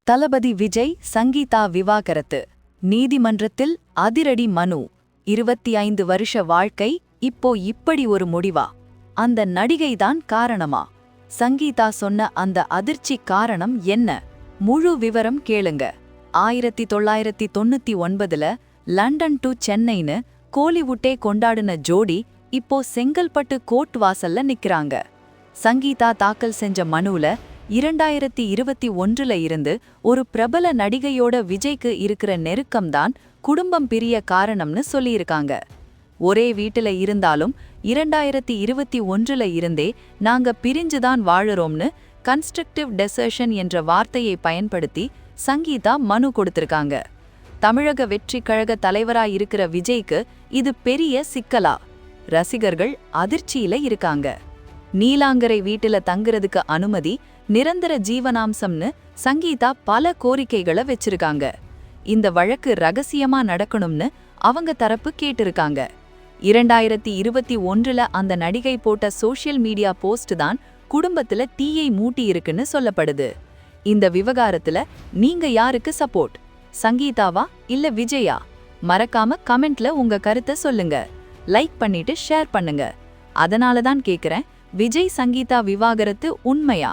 தளபதி விஜய் சங்கீதா விவாகரத்து நீதிமன்றத்தில் அதிரடி மனு 25 வருஷ வாழ்க்கை இப்போ இப்படி ஒரு முடிவா? அந்த நடிகைதான் காரணமா? சங்கீதா சொன்ன அந்த அதிர்ச்சி காரணம் என்ன? முழு விவரம் கேளுங்க. 1999ல லண்டன் டு சென்னைன்னு கோலிவுட்டே கொண்டாடின ஜோடி இப்போ செங்கல்பட்டு கோர்ட் வாசல்ல நிக்கறாங்க. சங்கீதா தாக்கல் செஞ்ச மனுல 2021ல இருந்து ஒரு பிரபல நடிகையோட விஜய்க்கு இருக்கிற நெருக்கம்தான் குடும்பம் பிரிய காரணம்னு சொல்லியிருக்காங்க. ஒரே வீட்டுல இருந்தாலும் 2021ல இருந்தே நாங்க பிரிஞ்சுதான் வாழறோம்னு கன்ஸ்ட்ரக்டிவ் டெசர்ஷன் என்ற வார்த்தையை பயன்படுத்தி சங்கீதா மனு கொடுத்திருக்காங்க. தமிழக வெற்றி கழக தலைவராய் இருக்கிற விஜய்க்கு இது பெரிய சிக்கலா? ரசிகர்கள் அதிர்ச்சியில இருக்காங்க. நீலாங்கரை வீட்டுல தங்குறதுக்கு அனுமதி, நிரந்தர ஜீவனாம்சம்னு சங்கீதா பல கோரிக்கைகளை வச்சிருக்காங்க. இந்த வழக்கு ரகசியமா நடக்கணும்னு அவங்க தரப்பு கேட்டிருக்காங்க. 2021ல அந்த நடிகை போட்ட சோஷியல் மீடியா போஸ்ட் தான் குடும்பத்துல தீயை மூட்டி இருக்குன்னு சொல்லப்படுது. இந்த விவகாரத்துல நீங்க யாருக்கு சப்போர்ட்? சங்கீதாவா இல்ல விஜயா? மறக்காம கமெண்ட்ல உங்க கருத்தை சொல்லுங்க. லைக் பண்ணிட்டு ஷேர் பண்ணுங்க. அதனால தான் கேக்குறேன், விஜய் சங்கீதா விவாகரத்து உண்மையா?